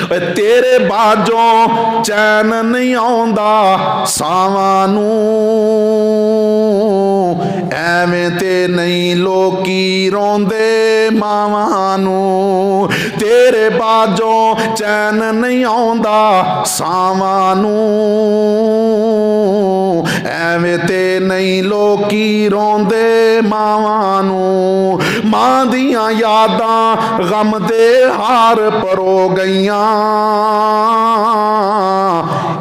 तेरे बाजों चैन नहीं आउंदा सावां नूं, ਐਵੇਂ ਤੇ ਨਹੀਂ ਲੋਕੀ ਰੋਂਦੇ ਮਾਵਾਂ ਨੂੰ। ਤੇਰੇ ਬਾਝੋਂ ਚੈਨ ਨਹੀਂ ਆਉਂਦਾ ਸਾਵਾਂ ਨੂੰ, ਐਵੇਂ ਤੇ ਨਹੀਂ ਲੋਕੀ ਰੋਂਦੇ ਮਾਵਾਂ ਨੂੰ। ਮਾਂ ਦੀਆਂ ਯਾਦਾਂ ਗਮ ਦੇ ਹਾਰ ਪਰੋ ਗਈਆਂ,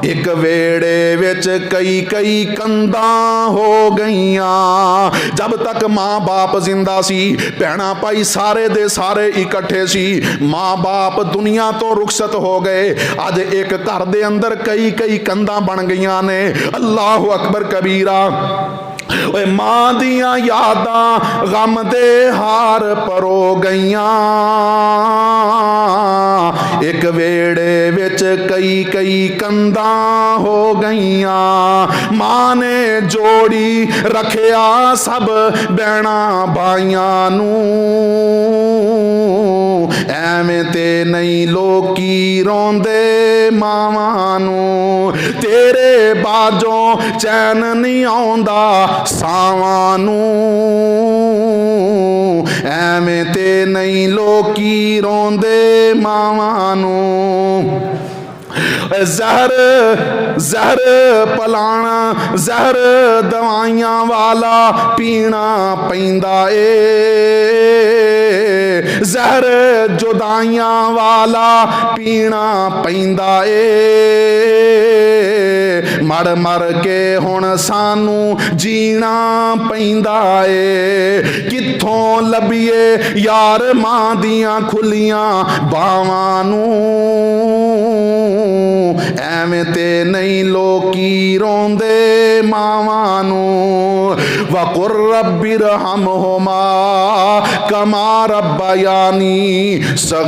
ਇੱਕ ਵੇੜੇ ਵਿੱਚ ਕਈ ਕਈ ਕੰਧਾਂ ਹੋ ਗਈਆਂ। जब तक माँ बाप जिंदा सी, भैणा भाई सारे दे सारे इकट्ठे सी। माँ बाप दुनिया तो रुखसत हो गए, अज एक घर दे अंदर कई कई कंधां बन गईयां ने। अल्लाहु अकबर कबीरा। मां दियां यादां गम दे हार परो गईयां, एक वेड़े विच कई कई कंधां हो गईयां। मां ने जोड़ी रखिया सब भैणा भाइयां नूं, ਐਵੇਂ ते नहीं लोकी रोंदे मावां नूं। तेरे बाजों चैन नहीं आउंदा सावां नूं, ਐਵੇਂ ते नहीं लोकी रोंदे मावां नूं। जहर जहर पलाना जहर दवाइयां वाला पीना पैंदा ए, जहर जुदाइयां वाला पीना पैंदा ए। मर मर के हुण सानू जीना पैंदा ए, कित्थों लभीए यार मां दियां खुलियां बावां नूं, ਐਵੇਂ ते नहीं लोकी रोंदे मावां नूं। वकुर रब्बिरहमहुमा कमा रब्बयानी सगीरा।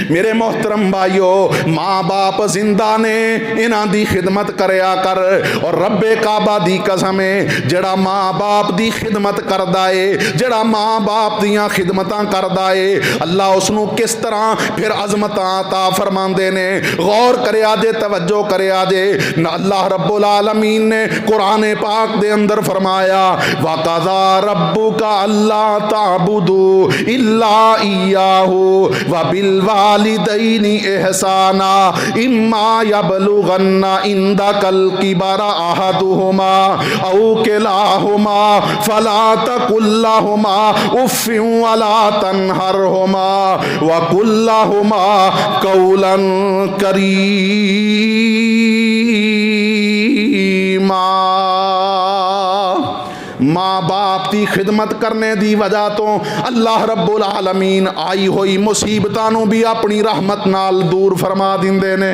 मेरे मोहतरम भाइयों, माँ बाप जिंदा ने, इन्हां दी खिदमत करया कर। और रब्बे काबा दी कसम है, जड़ा माँ बाप दी खिदमत करदा है, जड़ा माँ बाप दियां खिदमतां करदा है, अल्लाह उसनू किस तरह फिर अजमतां अता फरमांदे ने। गौर करया जे, तवज्जो करया जे। अल्लाह रब्बुल आलमीन ने कुरान पाक दे अंदर फरमाया, वक़ज़ा रब्बुका अल्ला ताबुदू इल्ला इय्याहू व बिल वालिदैनी एहसाना इम्मा यबलुगन्ना इंदकल किबरा अहदुहुमा औ किलाहुमा फला तकुल लहुमा उफ्फिन वला तनहरहुमा व कुल लहुमा कौलन करीमा। माँ बाप की खिदमत करने की वजह तो अल्लाह रब्बुल आलमीन आई हुई मुसीबतां नूं भी अपनी रहमत नाल दूर फरमा दिंदे ने।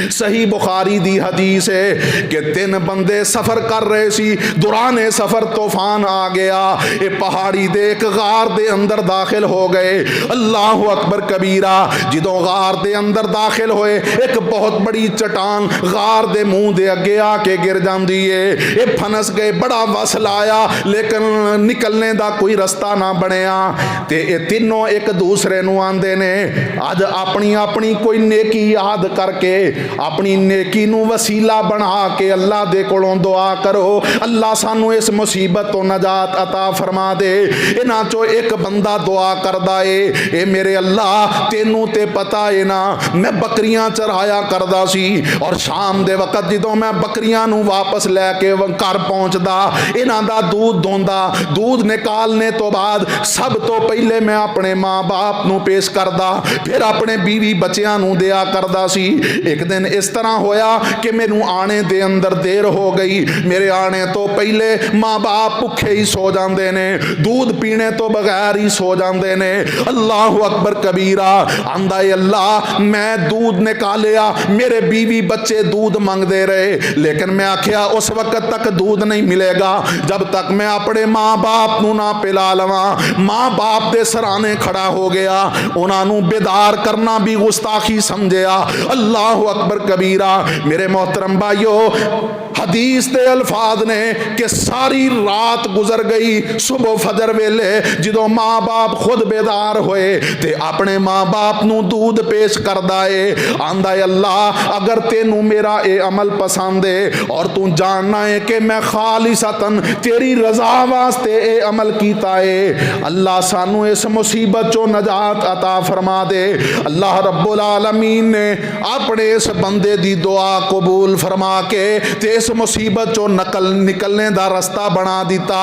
सही बुखारी दी हदीस है कि 3 बंदे सफ़र कर रहे सी, दुराने सफ़र तूफान आ गया, ये पहाड़ी दे एक गार दे अंदर दाखिल हो गए। अल्लाह अकबर कबीरा। जिदों गार दे अंदर दाखिल होए, एक बहुत बड़ी चट्टान गार दे मुंह दे अगे आके गिर जाती है। ये फनस गए, बड़ा वसल आया, लेकिन निकलने का कोई रस्ता ना बनया। ते ये तीनों एक दूसरे नूं आंदे ने, अज अपनी अपनी कोई नेकी याद करके अपनी नेकी नू वसीला बना के अल्लाह दे कोलों दुआ करो, अल्लाह सानू इस मुसीबत तो नजात अता फरमा दे। इन्हां चो एक बंदा दुआ करदा है, ए मेरे अल्लाह तेनू ते पता है ना, मैं बकरियां चराया करदा सी, और शाम दे वक्त जदों मैं बकरियां नू वापस लैके घर पहुंचदा, इन्हां दा दूध दोंदा, दूध निकालने तो बाद सब तो पहले मैं अपने माँ बाप नू पेश करदा, फिर अपने बीवी बच्चियां नू दिया करदा सी। एक दिन इस तरह होया कि मैनू आने दे अंदर देर हो गई, मेरे आने तो पहले माँ बाप भुखे ही सो जाते ने, दूध पीने तो बगैर ही सो जाते ने। अल्लाह अकबर कबीरा। आंदा है अल्लाह, मैं दूध निकालिया, मेरे बीवी बच्चे दूध मंगते रहे, लेकिन मैं आख्या उस वक्त तक दूध नहीं मिलेगा जब तक मैं अपने माँ बाप नू ना पिला लवा। माँ बाप के सराने खड़ा हो गया, उन्होंने बेदार करना भी गुस्ताखी समझिया। अल्लाह अकबर कबीरा। मेरे मोहतरम भाइयों, हदीस दे अल्फाज ने कि सारी रात गुजर गई, सुबह फजर वेले जो माँ बाप खुद बेदार होए ते अपने माँ बाप नू दूध पेश करदा है, आंदा है अल्लाह अगर तेनू मेरा ये अमल पसंद है और तू जानना है कि मैं खालिसतन तेरी रजा वास्ते ये अमल कीता है, अल्लाह सानू इस मुसीबत चो नजात अता फरमा दे। अल्लाह रब्बुल आलमीन ने अपने इस बंदे दी दुआ कबूल फरमा के ते इस मुसीबत चो निकलने दा रास्ता बना दिता।